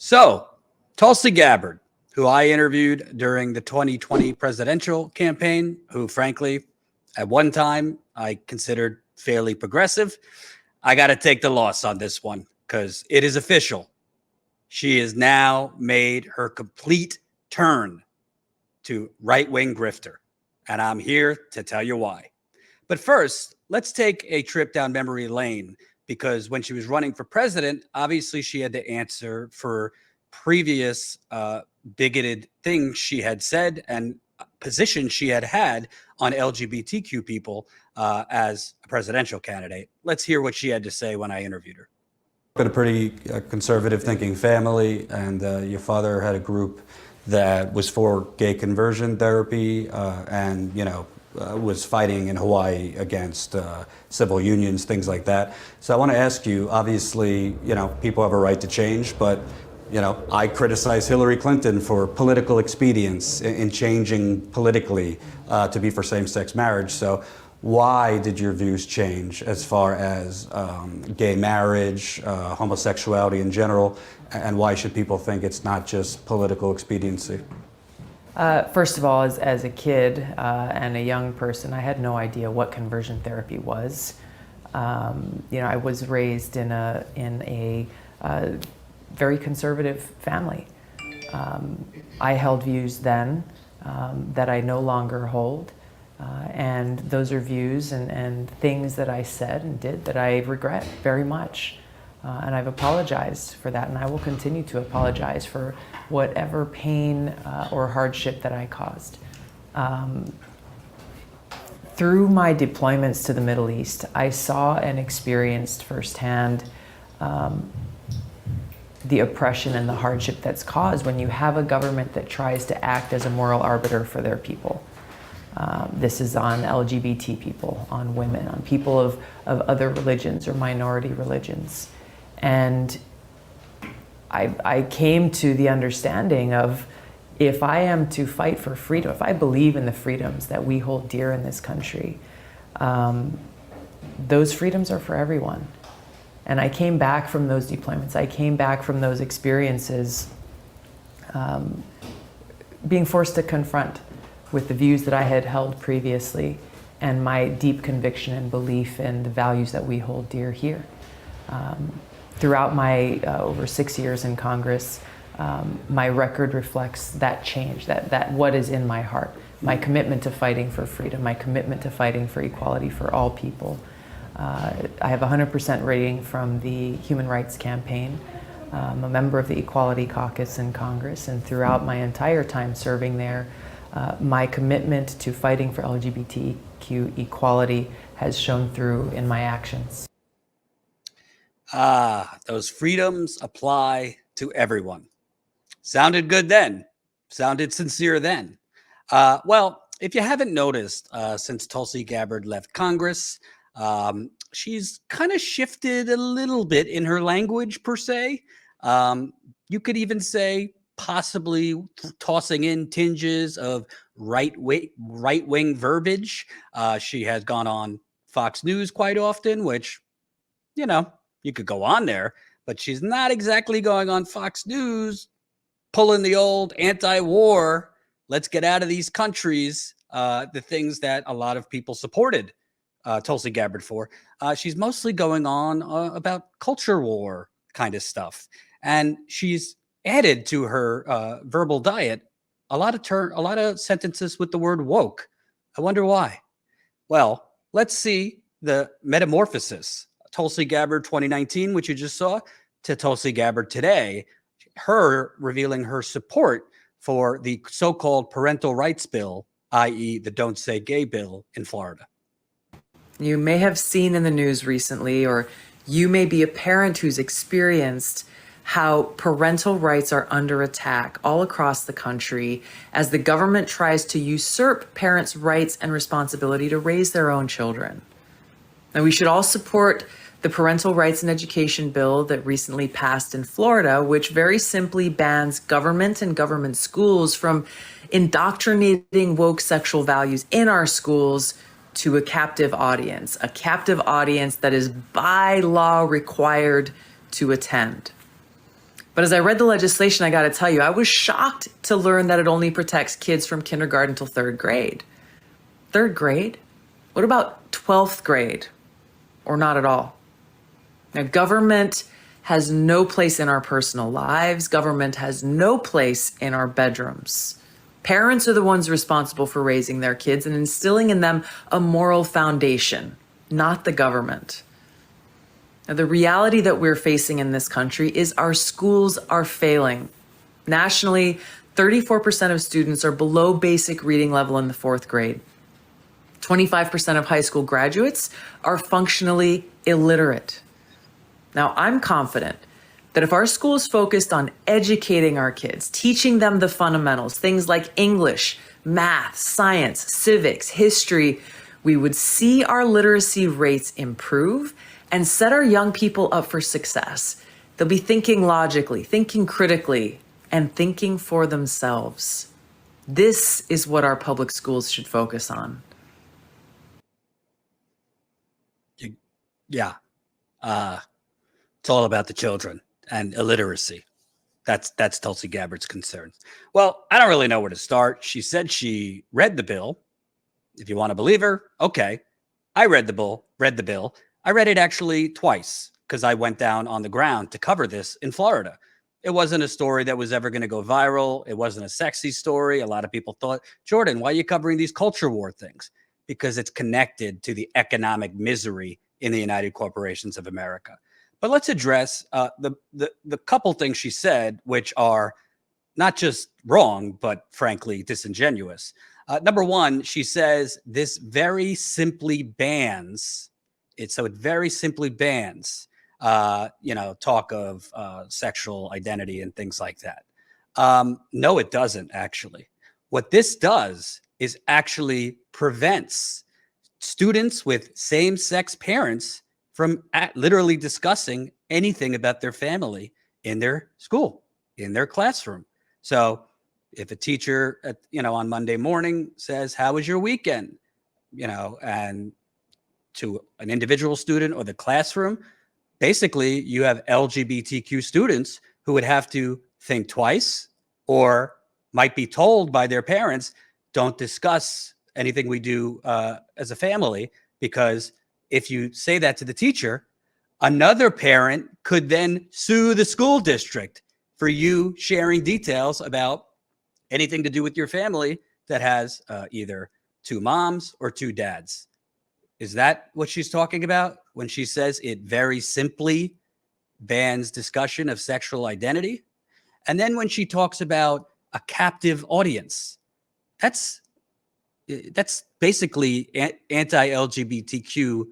So, Tulsi Gabbard, who I interviewed during the 2020 presidential campaign, who frankly, at one time I considered fairly progressive. I got to take the loss on this one because it is official. She has now made her complete turn to right-wing grifter, and I'm here to tell you why. But first, let's take a trip down memory lane because when she was running for president, obviously she had to answer for previous bigoted things she had said and positions she had had on LGBTQ people as a presidential candidate. Let's hear what she had to say when I interviewed her. Got a pretty conservative thinking family, and your father had a group that was for gay conversion therapy and, was fighting in Hawaii against civil unions, things like that. So I want to ask you, obviously, people have a right to change, but, I criticize Hillary Clinton for political expedience in changing politically to be for same-sex marriage. So why did your views change as far as gay marriage, homosexuality in general, and why should people think it's not just political expediency? First of all, as a kid and a young person, I had no idea what conversion therapy was. I was raised in a very conservative family. I held views then that I no longer hold. And those are views and things that I said and did that I regret very much. And I've apologized for that, and I will continue to apologize for whatever pain or hardship that I caused. Through my deployments to the Middle East, I saw and experienced firsthand the oppression and the hardship that's caused when you have a government that tries to act as a moral arbiter for their people. This is on LGBT people, on women, on people of other religions or minority religions. And I came to the understanding of, if I am to fight for freedom, if I believe in the freedoms that we hold dear in this country, those freedoms are for everyone. And I came back from those deployments, I came back from those experiences being forced to confront with the views that I had held previously and my deep conviction and belief in the values that we hold dear here. Throughout my over 6 years in Congress, my record reflects that change, that what is in my heart, my commitment to fighting for freedom, my commitment to fighting for equality for all people. I have a 100% rating from the Human Rights Campaign. I'm a member of the Equality Caucus in Congress, and throughout my entire time serving there, my commitment to fighting for LGBTQ equality has shown through in my actions. Those freedoms apply to everyone. Sounded good then. Sounded sincere then. Well, if you haven't noticed, since Tulsi Gabbard left Congress, she's kind of shifted a little bit in her language, per se. You could even say possibly tossing in tinges of right-wing verbiage. She has gone on Fox News quite often, which, you could go on there, but she's not exactly going on Fox News, pulling the old anti-war, let's get out of these countries, the things that a lot of people supported Tulsi Gabbard for. She's mostly going on about culture war kind of stuff. And she's added to her verbal diet a lot of sentences with the word woke. I wonder why. Well, let's see the metamorphosis. Tulsi Gabbard 2019, which you just saw, to Tulsi Gabbard today, her revealing her support for the so-called parental rights bill, i.e. the Don't Say Gay bill in Florida. You may have seen in the news recently, or you may be a parent who's experienced how parental rights are under attack all across the country as the government tries to usurp parents' rights and responsibility to raise their own children. Now, we should all support the Parental Rights and Education Bill that recently passed in Florida, which very simply bans government and government schools from indoctrinating woke sexual values in our schools to a captive audience that is by law required to attend. But as I read the legislation, I got to tell you, I was shocked to learn that it only protects kids from kindergarten till third grade. Third grade? What about 12th grade? Or not at all? Now, government has no place in our personal lives. Government has no place in our bedrooms. Parents are the ones responsible for raising their kids and instilling in them a moral foundation, not the government. Now, the reality that we're facing in this country is our schools are failing. Nationally, 34% of students are below basic reading level in the fourth grade. 25% of high school graduates are functionally illiterate. Now, I'm confident that if our schools focused on educating our kids, teaching them the fundamentals, things like English, math, science, civics, history, we would see our literacy rates improve and set our young people up for success. They'll be thinking logically, thinking critically, and thinking for themselves. This is what our public schools should focus on. Yeah. It's all about the children and illiteracy. That's Tulsi Gabbard's concerns. Well, I don't really know where to start. She said she read the bill. If you want to believe her, okay. I read the bill. I read it actually twice because I went down on the ground to cover this in Florida. It wasn't a story that was ever going to go viral. It wasn't a sexy story. A lot of people thought, Jordan, why are you covering these culture war things? Because it's connected to the economic misery in the United Corporations of America. But let's address the couple things she said, which are not just wrong, but frankly disingenuous. Number one, she says this very simply bans it. So it very simply bans, talk of sexual identity and things like that. No, it doesn't actually. What this does is actually prevents students with same-sex parents from literally discussing anything about their family in their school, in their classroom. So if a teacher, on Monday morning says, "How was your weekend?" And to an individual student or the classroom, basically you have LGBTQ students who would have to think twice or might be told by their parents, don't discuss anything we do as a family, because if you say that to the teacher, another parent could then sue the school district for you sharing details about anything to do with your family that has either two moms or two dads. Is that what she's talking about when she says it very simply bans discussion of sexual identity? And then when she talks about a captive audience, that's basically anti-LGBTQ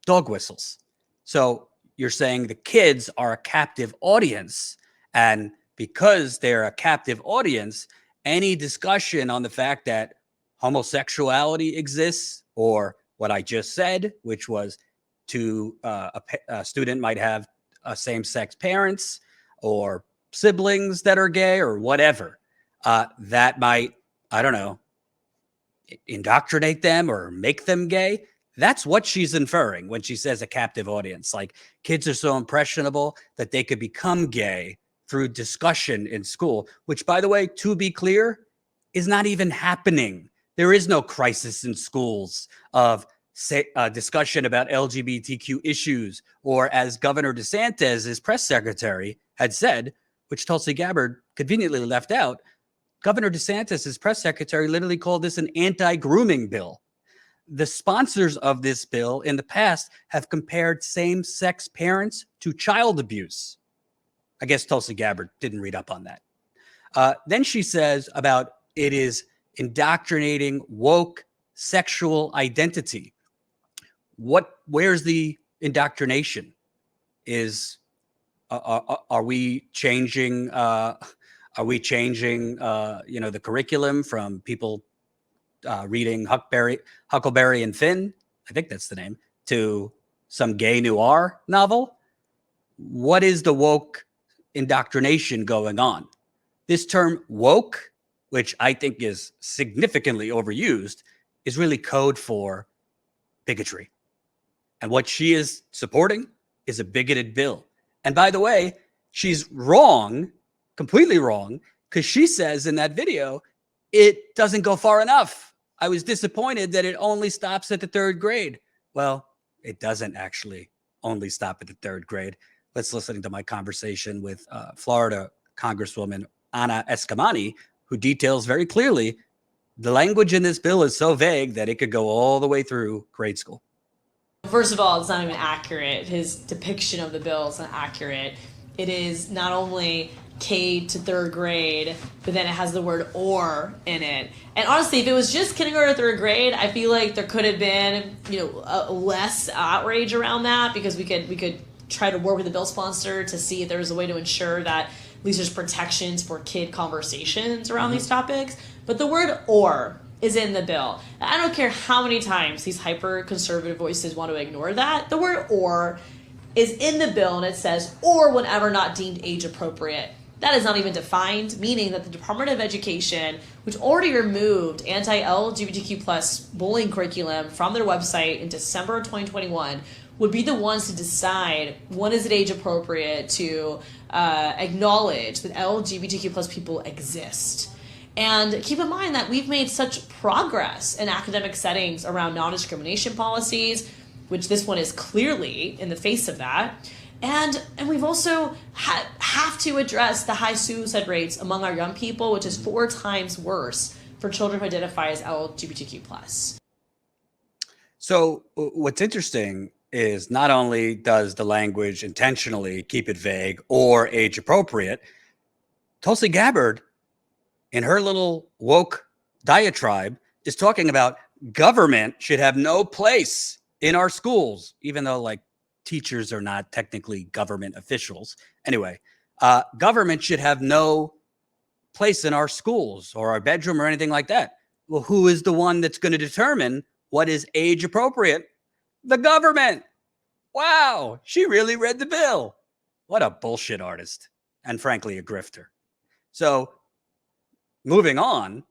dog whistles. So you're saying the kids are a captive audience, and because they're a captive audience, any discussion on the fact that homosexuality exists, or what I just said, which was a student might have same-sex parents or siblings that are gay or whatever, that might, I don't know, indoctrinate them or make them gay. That's what she's inferring when she says a captive audience. Like, kids are so impressionable that they could become gay through discussion in school, which, by the way, to be clear, is not even happening. There is no crisis in schools of discussion about LGBTQ issues, or as Governor DeSantis, his press secretary, had said, which Tulsi Gabbard conveniently left out. Governor DeSantis, his press secretary, literally called this an anti-grooming bill. The sponsors of this bill in the past have compared same-sex parents to child abuse. I guess Tulsi Gabbard didn't read up on that. Then she says about it is indoctrinating woke sexual identity. Where's the indoctrination? Are we changing? Are we changing? The curriculum from people reading Huckleberry and Finn, I think that's the name, to some gay noir novel? What is the woke indoctrination going on? This term woke, which I think is significantly overused, is really code for bigotry. And what she is supporting is a bigoted bill. And by the way, she's wrong, completely wrong, because she says in that video, it doesn't go far enough. I was disappointed that it only stops at the 3rd grade. Well, it doesn't actually only stop at the 3rd grade. Let's listen to my conversation with Florida Congresswoman Ana Escamani, who details very clearly the language in this bill is so vague that it could go all the way through grade school. First of all, it's not even accurate. His depiction of the bill is not accurate. It is not only K to 3rd grade, but then it has the word or in it. And honestly, if it was just kindergarten to 3rd grade, I feel like there could have been, less outrage around that, because we could try to work with the bill sponsor to see if there was a way to ensure that at least there's protections for kid conversations around these topics. But the word or is in the bill. I don't care how many times these hyper-conservative voices want to ignore that. The word or is in the bill, and it says, or whenever not deemed age appropriate. That is not even defined, meaning that the Department of Education, which already removed anti-LGBTQ plus bullying curriculum from their website in December of 2021, would be the ones to decide when is it age appropriate to acknowledge that LGBTQ plus people exist. And keep in mind that we've made such progress in academic settings around non-discrimination policies, which this one is clearly in the face of that. And we've also have to address the high suicide rates among our young people, which is 4 times worse for children who identify as LGBTQ+. So what's interesting is not only does the language intentionally keep it vague or age appropriate, Tulsi Gabbard, in her little woke diatribe, is talking about government should have no place in our schools, even though teachers are not technically government officials. Anyway, government should have no place in our schools or our bedroom or anything like that. Well, who is the one that's going to determine what is age appropriate? The government. Wow, she really read the bill. What a bullshit artist, and frankly, a grifter. So moving on,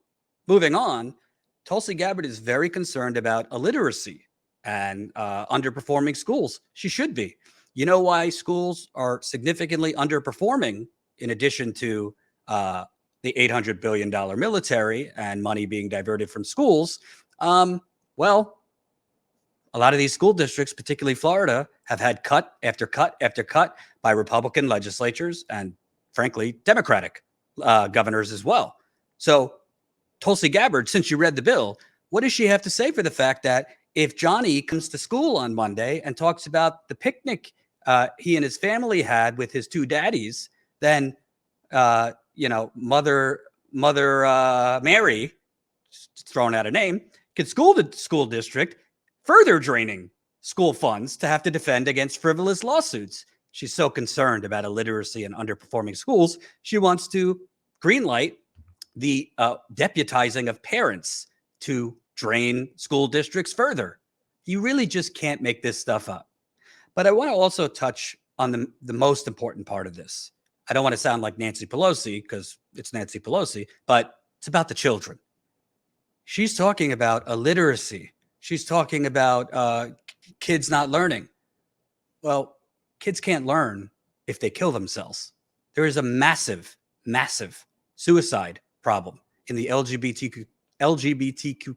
Tulsi Gabbard is very concerned about illiteracy and underperforming schools. She should be. You know why schools are significantly underperforming, in addition to the $800 billion military and money being diverted from schools? Well, a lot of these school districts, particularly Florida, have had cut after cut after cut by Republican legislatures and, frankly, Democratic governors as well. So Tulsi Gabbard, since you read the bill, what does she have to say for the fact that if Johnny comes to school on Monday and talks about the picnic he and his family had with his 2 daddies, then, Mother Mary, throwing out a name, can scold the school district, further draining school funds to have to defend against frivolous lawsuits. She's so concerned about illiteracy and underperforming schools, she wants to greenlight the deputizing of parents to drain school districts further. You really just can't make this stuff up. But I want to also touch on the most important part of this. I don't want to sound like Nancy Pelosi, because it's Nancy Pelosi, but it's about the children. She's talking about illiteracy. She's talking about kids not learning. Well, kids can't learn if they kill themselves. There is a massive, massive suicide problem in the LGBTQ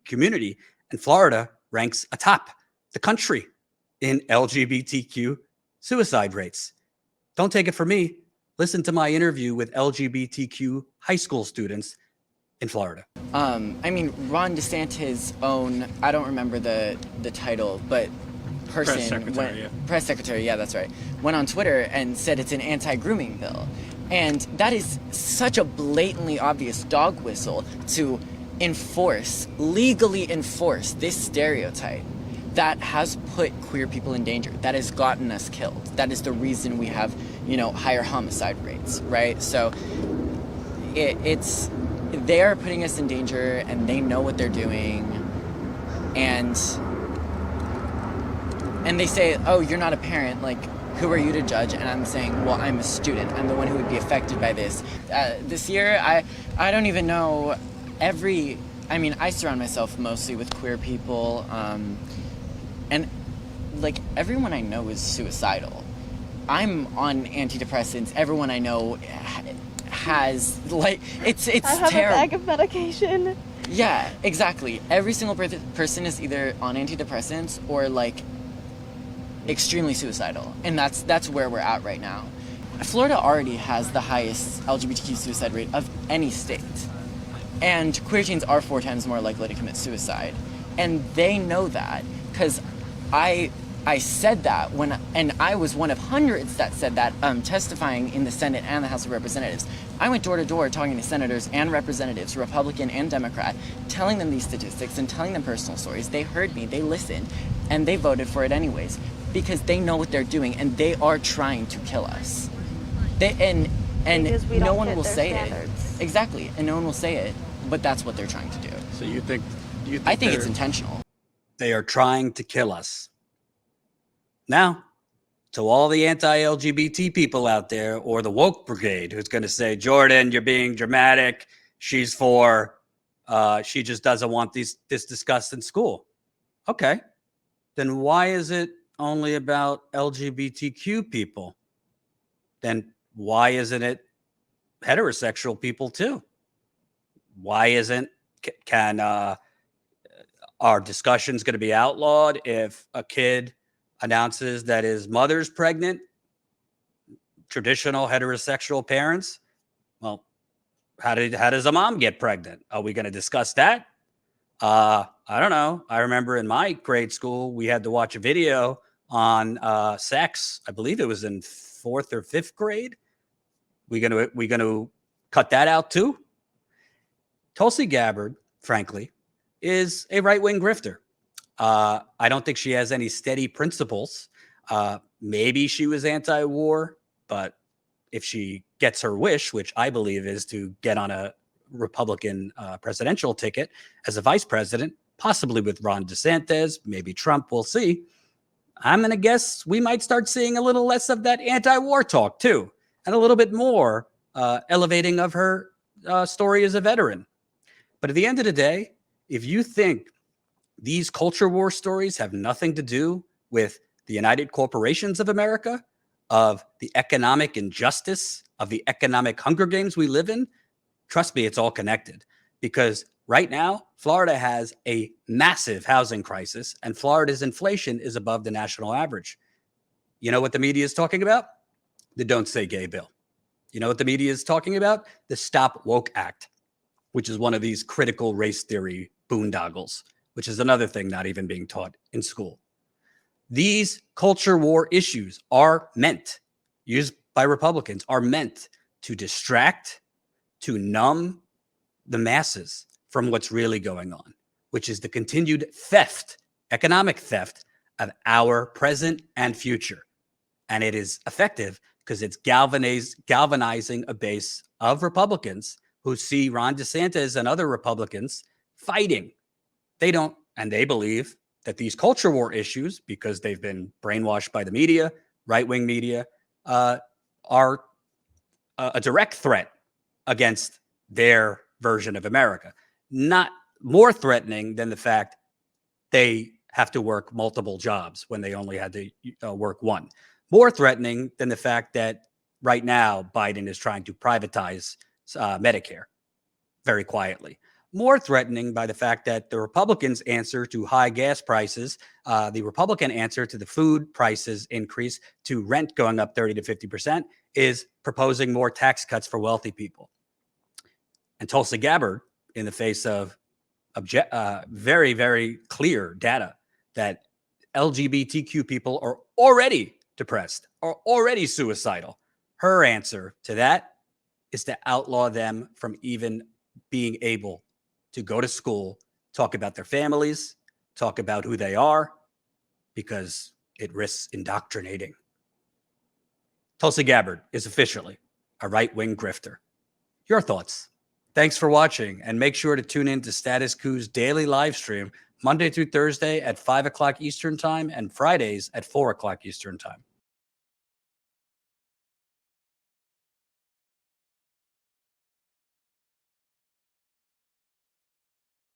community, and Florida ranks atop the country in LGBTQ suicide rates. Don't take it from me. Listen to my interview with LGBTQ high school students in Florida. Ron DeSantis' own, I don't remember the title, but person, press secretary, yeah, that's right, went on Twitter and said it's an anti-grooming bill. And that is such a blatantly obvious dog whistle to legally enforce this stereotype that has put queer people in danger, that has gotten us killed. That is the reason we have, higher homicide rates, right? So they are putting us in danger, and they know what they're doing. And they say, oh, you're not a parent, who are you to judge? And I'm saying, well, I'm a student. I'm the one who would be affected by this. This year, I don't even know I surround myself mostly with queer people, and everyone I know is suicidal. I'm on antidepressants. Everyone I know has, like, it's I have terrible. a bag of medication. Yeah, exactly. Every single person is either on antidepressants or like extremely suicidal, and that's where we're at right now. Florida already has the highest LGBTQ suicide rate of any state, and queer teens are 4 times more likely to commit suicide, and they know that because I said that and I was one of hundreds that said that, testifying in the Senate and the House of Representatives. I went door to door talking to senators and representatives, Republican and Democrat, telling them these statistics and telling them personal stories. They heard me, they listened, and they voted for it anyways because they know what they're doing and they are trying to kill us. And no one will say it. Exactly, and no one will say it, but that's what they're trying to do. So you think I think it's intentional. They are trying to kill us. Now, to all the anti-LGBT people out there, or the woke brigade who's going to say, Jordan, you're being dramatic. She's for, she just doesn't want this discussed in school. Okay. Then why is it only about LGBTQ people? Then why isn't it heterosexual people too? Why isn't, our discussions going to be outlawed if a kid announces that his mother's pregnant? Traditional heterosexual parents, well, how does a mom get pregnant? Are we going to discuss that? I don't know. I remember in my grade school, we had to watch a video on sex. I believe it was in 4th or 5th grade. We gonna cut that out too? Tulsi Gabbard, frankly, is a right-wing grifter. I don't think she has any steady principles. Maybe she was anti-war, but if she gets her wish, which I believe is to get on a Republican presidential ticket as a vice president, possibly with Ron DeSantis, maybe Trump, we'll see. I'm going to guess we might start seeing a little less of that anti-war talk too, and a little bit more elevating of her story as a veteran. But at the end of the day, if you think these culture war stories have nothing to do with the United Corporations of America, of the economic injustice, of the economic Hunger Games we live in, trust me, it's all connected. Because right now, Florida has a massive housing crisis, and Florida's inflation is above the national average. You know what the media is talking about? The Don't Say Gay bill. You know what the media is talking about? The Stop Woke Act, which is one of these critical race theory boondoggles, which is another thing not even being taught in school. These culture war issues are meant, used by Republicans, are meant to distract, to numb the masses from what's really going on, which is the continued theft, economic theft of our present and future. And it is effective because it's galvanizing a base of Republicans who see Ron DeSantis and other Republicans fighting. They don't, and they believe that these culture war issues, because they've been brainwashed by the media, right-wing media, are a direct threat against their version of America. Not more threatening than the fact they have to work multiple jobs when they only had to work one. More threatening than the fact that right now Biden is trying to privatize Medicare very quietly. More threatening by the fact that the Republicans' answer to high gas prices, the Republican answer to the food prices increase, to rent going up 30 to 50%, is proposing more tax cuts for wealthy people. And Tulsi Gabbard, in the face of very, very clear data that LGBTQ people are already depressed, are already suicidal, her answer to that is to outlaw them from even being able to go to school, talk about their families, talk about who they are, because it risks indoctrinating. Tulsi Gabbard is officially a right-wing grifter. Your thoughts? Thanks for watching, and make sure to tune in to Status Coup's daily live stream Monday through Thursday at 5 o'clock Eastern Time and Fridays at 4 o'clock Eastern Time.